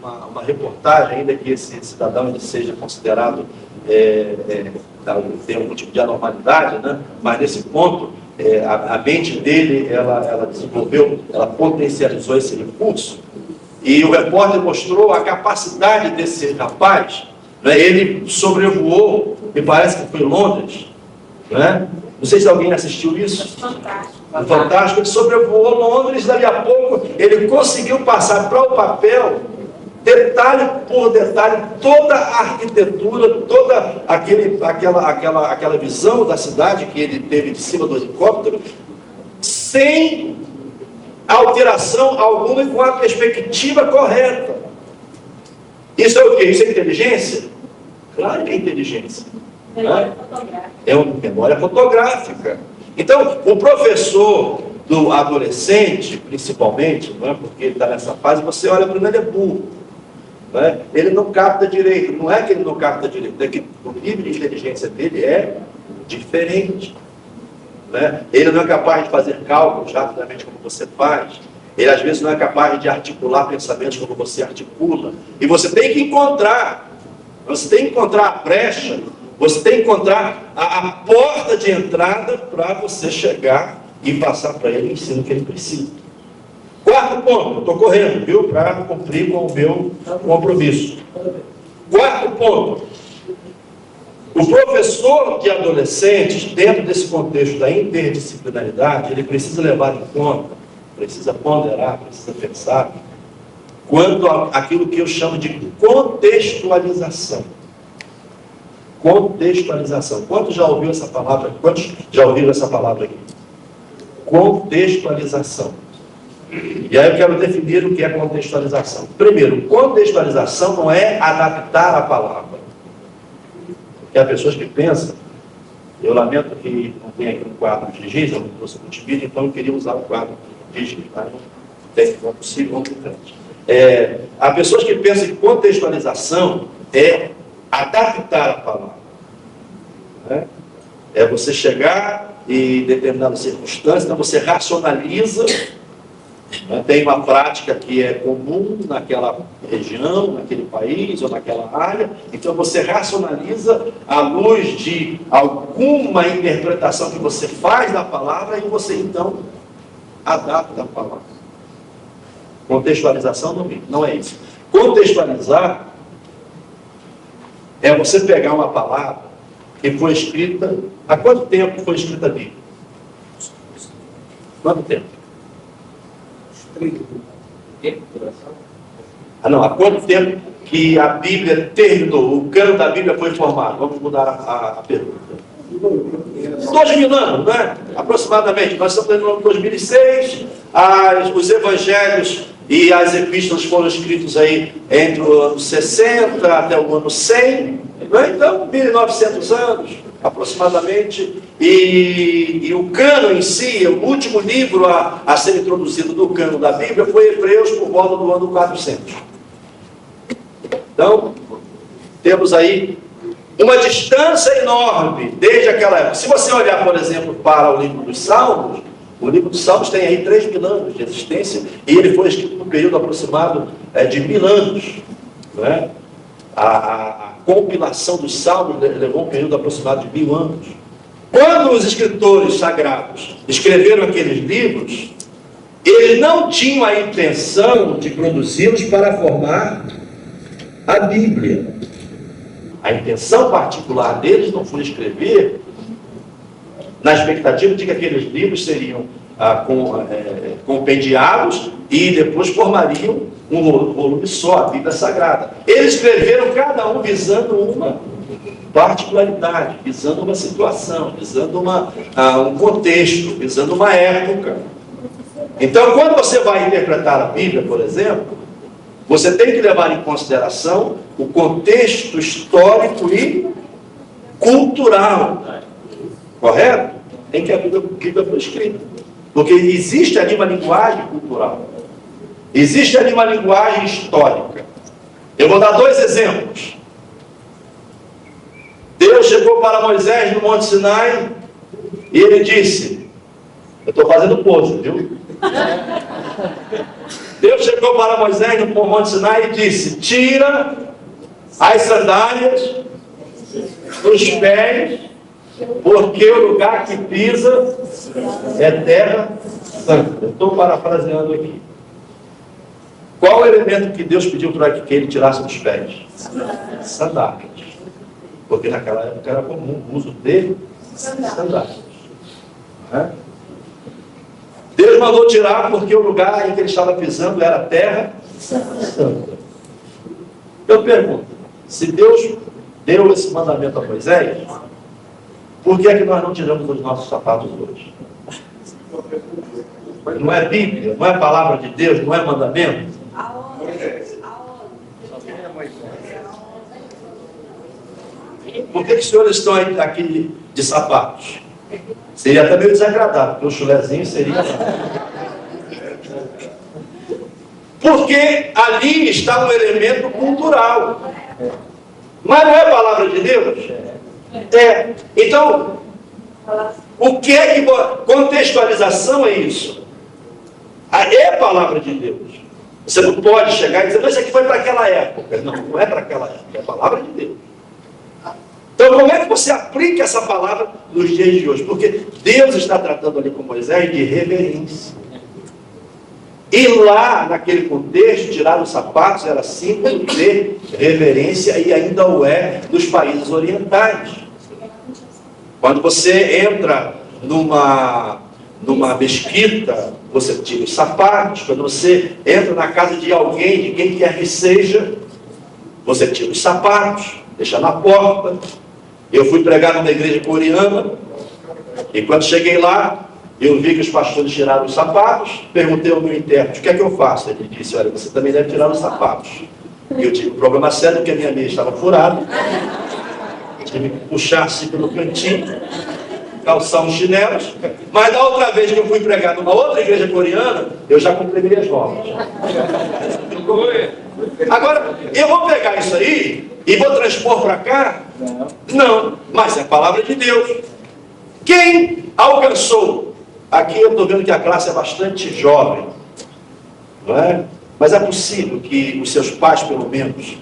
uma reportagem, ainda que esse cidadão ele seja considerado tem algum tipo de anormalidade, né? Mas nesse ponto, a mente dele, ela desenvolveu, ela potencializou esse recurso, e o repórter mostrou a capacidade desse rapaz, né? Ele sobrevoou, me parece que foi em Londres, né? Não sei se alguém assistiu isso. Fantástico. Ele sobrevoou Londres, dali a pouco ele conseguiu passar para o papel, detalhe por detalhe, toda a arquitetura, toda aquela visão da cidade que ele teve de cima do helicóptero, sem alteração alguma e com a perspectiva correta. Isso é o quê? Isso é inteligência? Claro que é inteligência. É uma memória fotográfica. Então, o professor do adolescente, principalmente, não é? Porque ele está nessa fase, você olha para ele, ele é burro. Não é? Ele não capta direito. Não é que ele não capta direito, é que o nível de inteligência dele é diferente. Não é? Ele não é capaz de fazer cálculos rapidamente como você faz. Ele, às vezes, não é capaz de articular pensamentos como você articula. E você tem que encontrar. Você tem que encontrar a brecha. Você tem que encontrar a porta de entrada para você chegar e passar para ele o ensino que ele precisa. Quarto ponto, estou correndo, viu? Para cumprir com o meu compromisso. Quarto ponto. O professor de adolescentes, dentro desse contexto da interdisciplinaridade, ele precisa levar em conta, precisa ponderar, precisa pensar, quanto àquilo que eu chamo de contextualização. Contextualização. Quantos já ouviram essa palavra? Quantos já ouviram essa palavra aqui? Contextualização. E aí eu quero definir o que é contextualização. Primeiro, contextualização não é adaptar a palavra. Porque há pessoas que pensam, eu lamento que não tem aqui um quadro de giz, eu não trouxe multimídia, então eu queria usar o quadro de giz, mas não é possível, vamos em frente. Há pessoas que pensam que contextualização é adaptar a palavra. Né? É você chegar em determinada circunstância, então você racionaliza. Né? Tem uma prática que é comum naquela região, naquele país ou naquela área, então você racionaliza à luz de alguma interpretação que você faz da palavra e você então adapta a palavra. Contextualização não é isso. Contextualizar é você pegar uma palavra que foi escrita... Há quanto tempo foi escrita a Bíblia? Quanto tempo? Há quanto tempo que a Bíblia terminou? O cânon da Bíblia foi formado? Vamos mudar a pergunta. 2000 anos, né? Aproximadamente. Nós estamos no ano 2006. Os evangelhos e as epístolas foram escritos aí entre o ano 60 até o ano 100, né? Então 1900 anos aproximadamente, e o cânon em si, o último livro a ser introduzido do cânon da Bíblia foi Hebreus por volta do ano 400. Então temos aí uma distância enorme desde aquela época. Se você olhar, por exemplo, para o livro dos Salmos, o livro dos Salmos tem aí 3.000 anos de existência, e ele foi escrito num período aproximado de 1000 anos. Não é? A compilação dos Salmos levou um período aproximado de 1000 anos. Quando os escritores sagrados escreveram aqueles livros, eles não tinham a intenção de produzi-los para formar a Bíblia. A intenção particular deles não foi escrever na expectativa de que aqueles livros seriam compendiados e depois formariam um volume só, a Bíblia Sagrada. Eles escreveram cada um visando uma particularidade, visando uma situação, visando um contexto, visando uma época. Então, quando você vai interpretar a Bíblia, por exemplo, você tem que levar em consideração o contexto histórico e cultural, correto? Em que a Bíblia foi escrita. Porque existe ali uma linguagem cultural. Existe ali uma linguagem histórica. Eu vou dar 2 exemplos. Deus chegou para Moisés no Monte Sinai e ele disse, eu estou fazendo pose, viu? Deus chegou para Moisés no Monte Sinai e disse: tira as sandálias dos pés, porque o lugar que pisa é terra santa. Eu estou parafraseando aqui. Qual o elemento que Deus pediu para que ele tirasse dos pés? Sandálias. Porque naquela época era comum o uso de sandálias. Deus mandou tirar porque o lugar em que ele estava pisando era terra santa. Eu pergunto, se Deus deu esse mandamento a Moisés, por que é que nós não tiramos os nossos sapatos hoje? Não é Bíblia, não é palavra de Deus, não é mandamento? Por que os senhores estão aqui de sapatos? Seria até meio desagradável, porque o chulezinho seria... Porque ali está um elemento cultural. Mas não é palavra de Deus? É. Então, o que é que... Contextualização é isso. É palavra de Deus. Você não pode chegar e dizer, mas isso aqui foi para aquela época. Não, não é para aquela época, é palavra de Deus. Então, como é que você aplica essa palavra nos dias de hoje? Porque Deus está tratando ali com Moisés de reverência. E lá, naquele contexto, tirar os sapatos era símbolo de reverência e ainda o é nos países orientais. Quando você entra numa mesquita, você tira os sapatos. Quando você entra na casa de alguém, de quem quer que seja, você tira os sapatos, deixa na porta. Eu fui pregar numa igreja coreana, e quando cheguei lá, eu vi que os pastores tiraram os sapatos. Perguntei ao meu intérprete, o que é que eu faço? Ele disse, olha, você também deve tirar os sapatos. E eu tive um problema sério, porque a minha meia estava furada. Tive que puxar assim pelo cantinho, calçar uns chinelos. Mas da outra vez que eu fui pregar numa outra igreja coreana, eu já cumpri as normas. Agora, eu vou pegar isso aí e vou transpor para cá? Não, mas é a palavra de Deus. Quem alcançou? Aqui eu estou vendo que a classe é bastante jovem, não é? Mas é possível que os seus pais, pelo menos,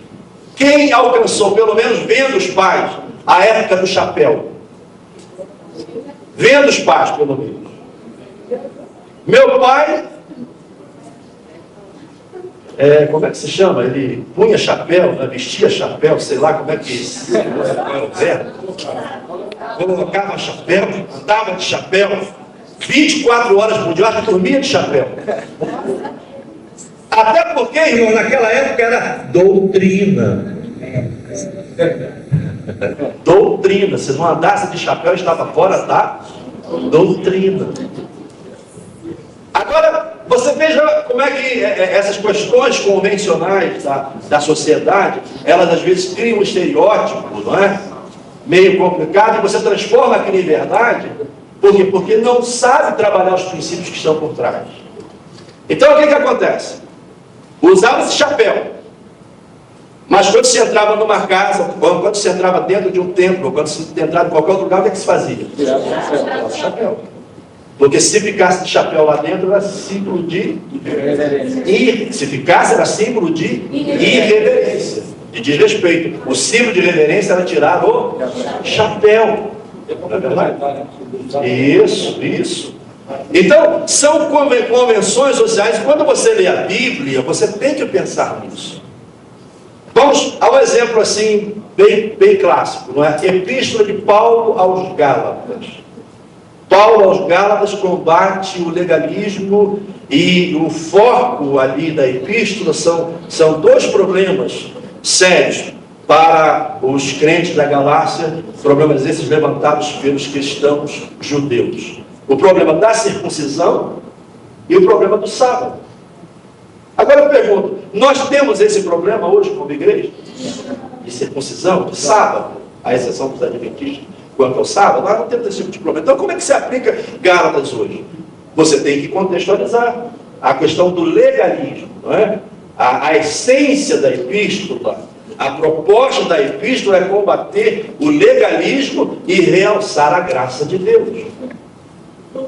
quem alcançou, pelo menos vendo os pais, a época do chapéu? Vendo os pais, pelo menos. Meu pai, como é que se chama? Ele punha chapéu, né? Vestia chapéu, sei lá como é que é o verbo. Colocava chapéu, andava de chapéu, 24 horas por dia, acho que dormia de chapéu. Até porque, irmão, naquela época era doutrina. Doutrina. Se não andasse de chapéu, estava fora da doutrina. Agora, você veja como é que essas questões convencionais da sociedade, elas às vezes criam um estereótipo, não é? Meio complicado, e você transforma aquilo em verdade. Por quê? Porque não sabe trabalhar os princípios que estão por trás. Então, o que acontece? Usava esse chapéu. Mas quando você entrava numa casa, quando você entrava dentro de um templo, quando você entrava em qualquer outro lugar, o que se fazia? Tirava o chapéu. Porque se ficasse de chapéu lá dentro, era símbolo de irreverência. E se ficasse, era símbolo de irreverência, de desrespeito. O símbolo de reverência era tirar o chapéu. Não é verdade? Isso. Então, são convenções sociais. Quando você lê a Bíblia, você tem que pensar nisso. Vamos ao exemplo assim, bem clássico, não é? Epístola de Paulo aos Gálatas. Paulo aos Gálatas combate o legalismo, e o foco ali da epístola são dois problemas sérios para os crentes da Galácia, problemas esses levantados pelos cristãos judeus. O problema da circuncisão e o problema do sábado. Agora eu pergunto, nós temos esse problema hoje como igreja? De circuncisão, de sábado, à exceção dos adventistas quanto ao sábado? Nós não temos esse tipo de problema. Então como é que se aplica Gálatas hoje? Você tem que contextualizar a questão do legalismo, não é? A essência da epístola, a proposta da epístola é combater o legalismo e realçar a graça de Deus.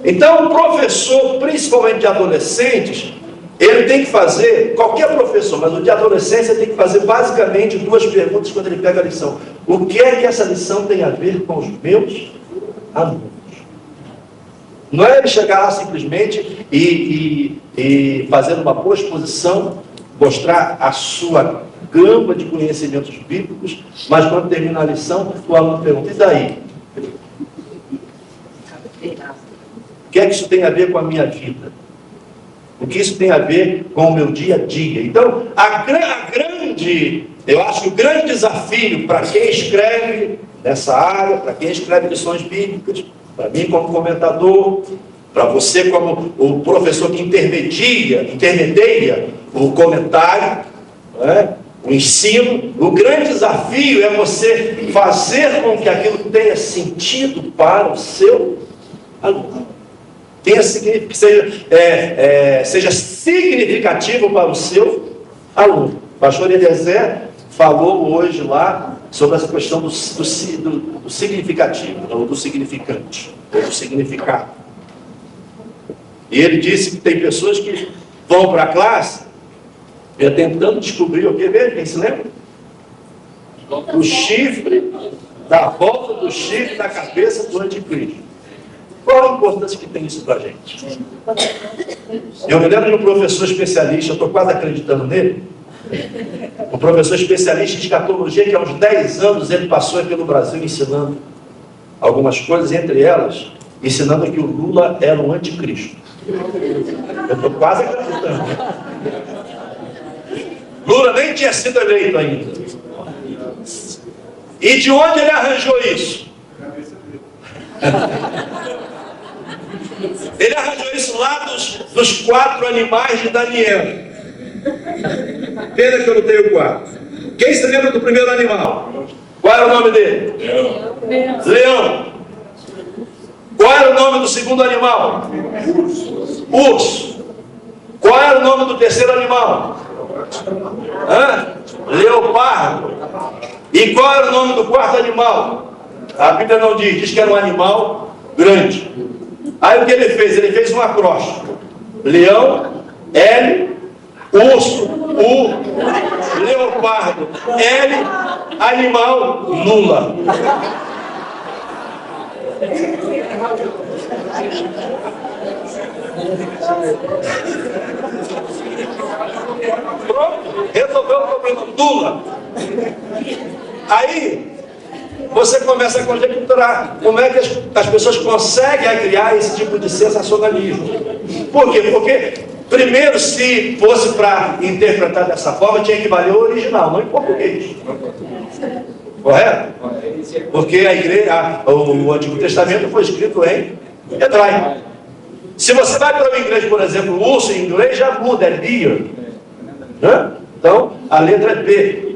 Então o professor, principalmente de adolescentes, Ele tem que fazer, qualquer professor, mas o de adolescência tem que fazer basicamente 2 perguntas quando ele pega a lição. O que é que essa lição tem a ver com os meus alunos? Não é ele chegar lá simplesmente e fazendo uma boa exposição, mostrar a sua gama de conhecimentos bíblicos, mas quando termina a lição, o aluno pergunta, e daí? O que é que isso tem a ver com a minha vida? O que isso tem a ver com o meu dia a dia? Então, eu acho que o grande desafio para quem escreve nessa área, para quem escreve lições bíblicas, para mim como comentador, para você como o professor que intermedia o comentário, né, o ensino, o grande desafio é você fazer com que aquilo tenha sentido para o seu aluno. Seja significativo para o seu aluno. O pastor Eliezer falou hoje lá sobre essa questão do significativo, ou do significante, ou do significado. E ele disse que tem pessoas que vão para a classe tentando descobrir o que mesmo, quem se lembra? O chifre, da volta do chifre na cabeça do anticristo. Qual a importância que tem isso para a gente? Eu me lembro de um professor especialista, eu estou quase acreditando nele, um professor especialista em escatologia, que há uns 10 anos ele passou aqui no Brasil ensinando algumas coisas, entre elas, ensinando que o Lula era um anticristo. Eu estou quase acreditando. Lula nem tinha sido eleito ainda. E de onde ele arranjou isso? Ele arranjou isso lá dos 4 animais de Daniel. Pena que eu não tenho 4. Quem se lembra do primeiro animal? Qual era o nome dele? Leão. Qual era o nome do segundo animal? Urso. Qual era o nome do terceiro animal? Leopardo. E qual era o nome do quarto animal? A Bíblia não diz que era um animal grande. Aí o que ele fez? Ele fez um acróstico. Leão, L, urso, U, leopardo, L, animal, Lula. Pronto, resolveu o problema. Lula. Aí você começa a conjecturar como é que as pessoas conseguem criar esse tipo de sensacionalismo. Por quê? Porque, primeiro, se fosse para interpretar dessa forma, tinha que valer o original, não em português. Correto? Porque a igreja, o Antigo Testamento foi escrito em hebraico. Se você vai para o inglês, por exemplo, o urso em inglês já muda, é deer. Então, a letra é B.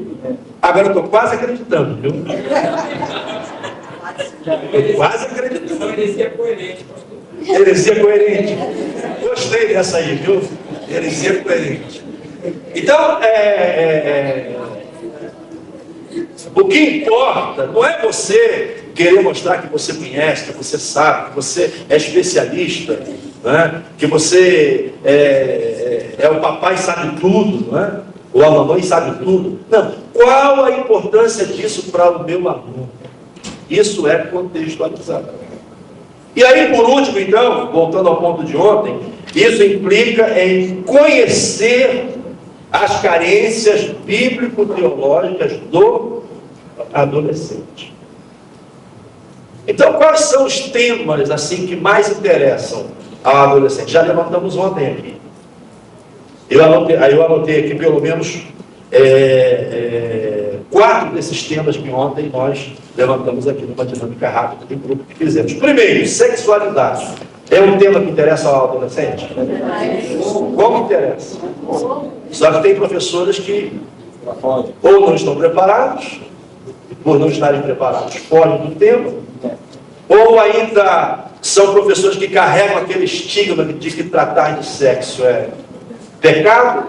Agora eu estou quase acreditando, viu? Estou quase acreditando. Heresia coerente. Heresia coerente. Gostei dessa aí, viu? Heresia coerente. Então, o que importa não é você querer mostrar que você conhece, que você sabe, que você é especialista, né? Que você é o papai sabe tudo, né? Ou a mamãe sabe tudo. Não. Qual a importância disso para o meu aluno? Isso é contextualizado. E aí, por último, então, voltando ao ponto de ontem, isso implica em conhecer as carências bíblico-teológicas do adolescente. Então, quais são os temas assim que mais interessam ao adolescente? Já levantamos ontem aqui. Eu anotei aqui pelo menos 4 desses temas que ontem nós levantamos aqui numa dinâmica rápida de grupo que fizemos. Primeiro, sexualidade. É um tema que interessa ao adolescente? Como interessa? Só que tem professores que ou não estão preparados, por não estarem preparados, fogem do tema, ou ainda são professores que carregam aquele estigma de que tratar de sexo é pecado.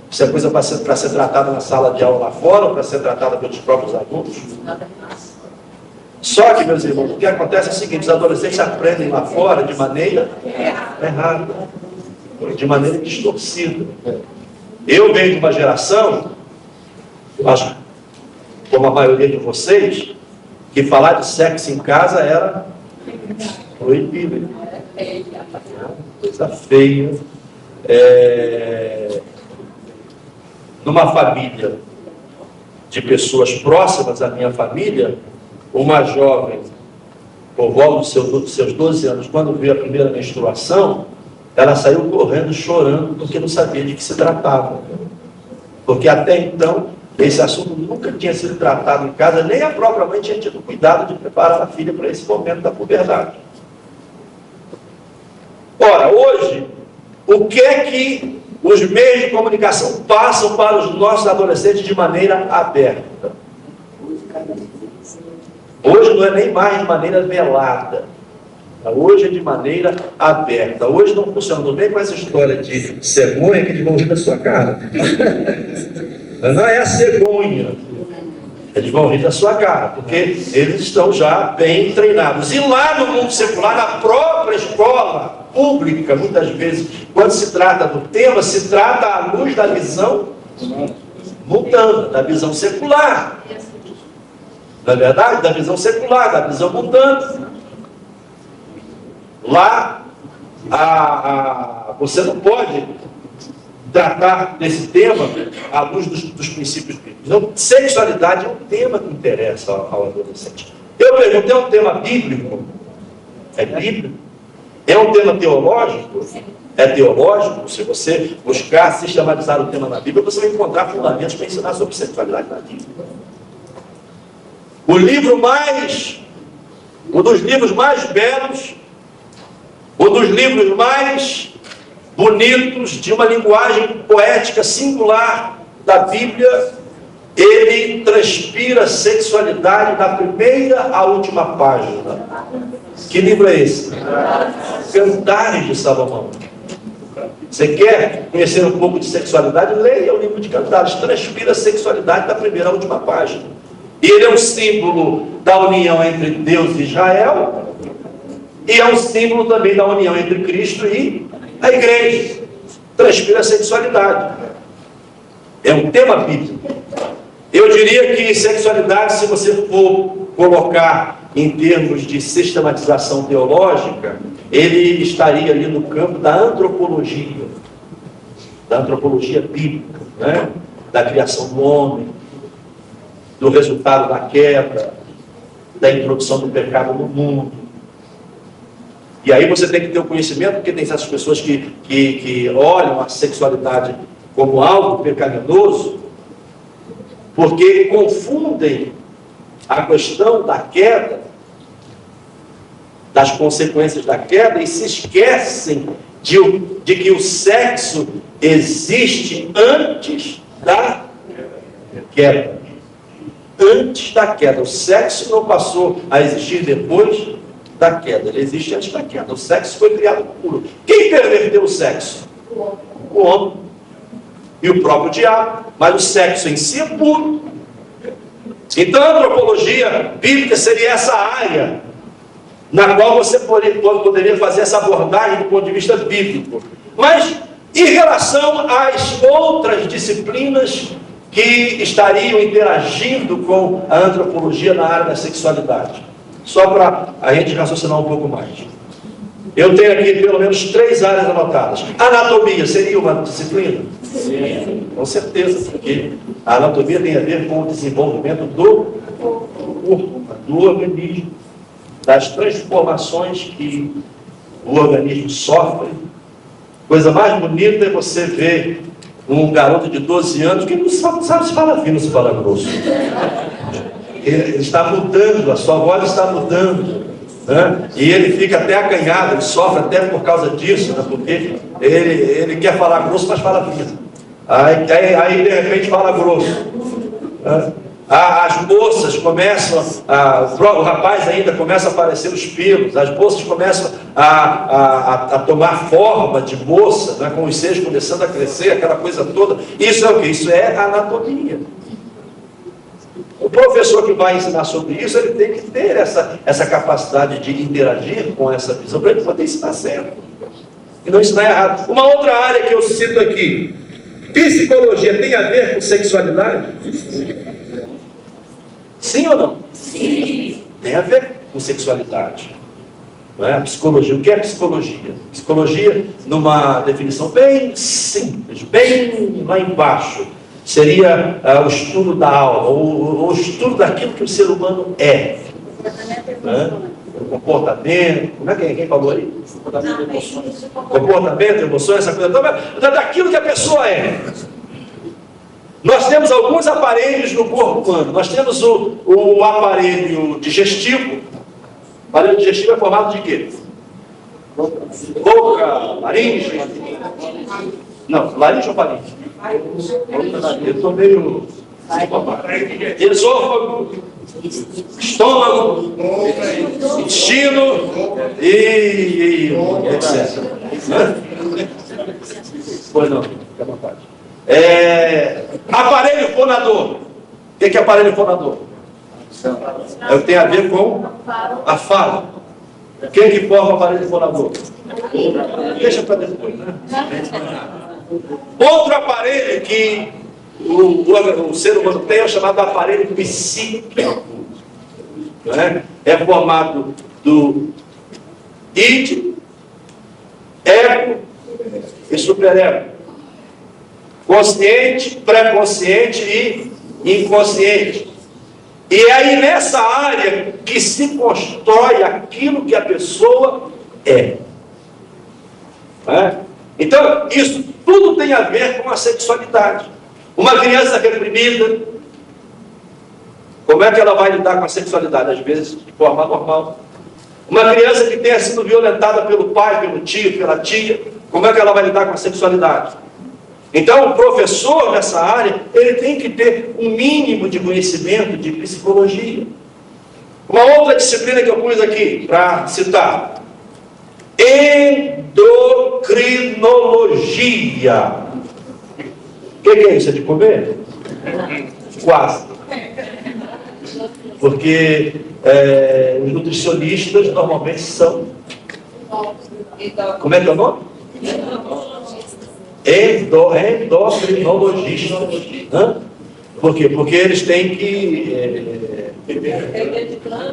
Isso é coisa para ser tratada na sala de aula lá fora, ou para ser tratada pelos próprios alunos. Só que, meus irmãos, o que acontece é o seguinte: os adolescentes aprendem lá fora de maneira errada. de maneira distorcida. Eu venho de uma geração, acho, como a maioria de vocês, que falar de sexo em casa era proibido. Coisa feia. Numa família de pessoas próximas à minha família, uma jovem, por volta dos seus 12 anos, quando veio a primeira menstruação, ela saiu correndo, chorando, porque não sabia de que se tratava. Porque até então, esse assunto nunca tinha sido tratado em casa, nem a própria mãe tinha tido cuidado de preparar a filha para esse momento da puberdade. Ora, hoje, o que é que os meios de comunicação passam para os nossos adolescentes de maneira aberta? Hoje não é nem mais de maneira velada. Hoje é de maneira aberta. Hoje não funciona bem com essa história de cegonha que eles vão rir da sua cara. Não é a cegonha. Eles vão rir da sua cara, porque eles estão já bem treinados. E lá no mundo secular, na própria escola pública, muitas vezes, quando se trata do tema, se trata à luz da visão mundana, da visão secular. Na verdade, da visão secular, da visão mundana. Lá, você não pode tratar desse tema à luz dos princípios bíblicos. Então, sexualidade é um tema que interessa ao adolescente. Eu pergunto, é um tema bíblico? É bíblico? É um tema teológico? É teológico? Se você buscar sistematizar o tema na Bíblia, você vai encontrar fundamentos para ensinar sobre sexualidade na Bíblia. Um dos livros mais belos, um dos livros mais bonitos, de uma linguagem poética singular da Bíblia, ele transpira sexualidade da primeira à última página. Que livro é esse? Cantares de Salomão. Você quer conhecer um pouco de sexualidade? Leia o livro de Cantares. Transpira sexualidade da primeira à última página. E ele é um símbolo da união entre Deus e Israel, e é um símbolo também da união entre Cristo e a igreja. Transpira a sexualidade. É um tema bíblico. Eu diria que sexualidade, se você for colocar em termos de sistematização teológica, ele estaria ali no campo da antropologia bíblica, né? Da criação do homem, do resultado da queda, da introdução do pecado no mundo. E aí você tem que ter o conhecimento, porque tem essas pessoas que olham a sexualidade como algo pecaminoso, porque confundem a questão da queda, das consequências da queda, e se esquecem de que o sexo existe antes da queda. Antes da queda. O sexo não passou a existir depois da queda. Ele existe antes da queda. O sexo foi criado puro. Quem perverteu o sexo? O homem. E o próprio diabo. Mas o sexo em si é puro. Então a antropologia bíblica seria essa área na qual você poderia fazer essa abordagem do ponto de vista bíblico. Mas em relação às outras disciplinas que estariam interagindo com a antropologia na área da sexualidade, só para a gente raciocinar um pouco mais. Eu tenho aqui pelo menos 3 áreas anotadas. Anatomia seria uma disciplina? Sim. Com certeza, porque a anatomia tem a ver com o desenvolvimento do corpo, do organismo, das transformações que o organismo sofre. Coisa mais bonita é você ver um garoto de 12 anos que não sabe se fala fino, se fala grosso. Ele está mudando, a sua voz está mudando, né? E ele fica até acanhado, ele sofre até por causa disso, né? Porque ele quer falar grosso, mas fala fino. Aí de repente fala grosso, né? As moças começam, o rapaz ainda começa a aparecer os pelos, as moças começam a tomar forma de moça, né, com os seios começando a crescer, aquela coisa toda. Isso é o que? Isso é anatomia. O professor que vai ensinar sobre isso, ele tem que ter essa capacidade de interagir com essa visão, para ele poder ensinar certo. e não ensinar errado. Uma outra área que eu cito aqui, psicologia tem a ver com sexualidade? Sim ou não? Sim. Tem a ver com sexualidade. Não é? A psicologia. O que é psicologia? Psicologia, numa definição bem simples, bem lá embaixo, seria o estudo da alma, o estudo daquilo que o ser humano é. Né? O comportamento, como é que quem falou aí? Comportamento, emoções, essa coisa toda, daquilo que a pessoa é. Nós temos alguns aparelhos no corpo humano. Nós temos o aparelho digestivo. O aparelho digestivo é formado de quê? Boca, laringe? Não, laringe ou faringe? Eu estou meio... Esôfago, estômago, intestino e etc. Pois não, fica à vontade. Aparelho fonador. O que é aparelho fonador? Tem a ver com a fala. Quem que forma o aparelho fonador? Deixa para depois, né? Outro aparelho que o ser humano tem é o chamado aparelho psíquico. É formado do id, ego e superego. Consciente, pré-consciente e inconsciente. E é aí nessa área que se constrói aquilo que a pessoa é. Então, isso tudo tem a ver com a sexualidade. Uma criança reprimida, como é que ela vai lidar com a sexualidade? Às vezes, de forma normal. Uma criança que tenha sido violentada pelo pai, pelo tio, pela tia, como é que ela vai lidar com a sexualidade? Então, o professor nessa área, ele tem que ter um mínimo de conhecimento de psicologia. Uma outra disciplina que eu pus aqui, para citar, endocrinologia. O que é isso? É de comer? Quase. Porque os nutricionistas normalmente são... Como é que é o nome? Endocrinologistas. Por quê? Porque eles têm que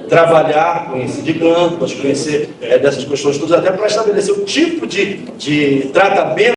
trabalhar, conhecer de glândulas, conhecer dessas questões todas, até para estabelecer o tipo de tratamento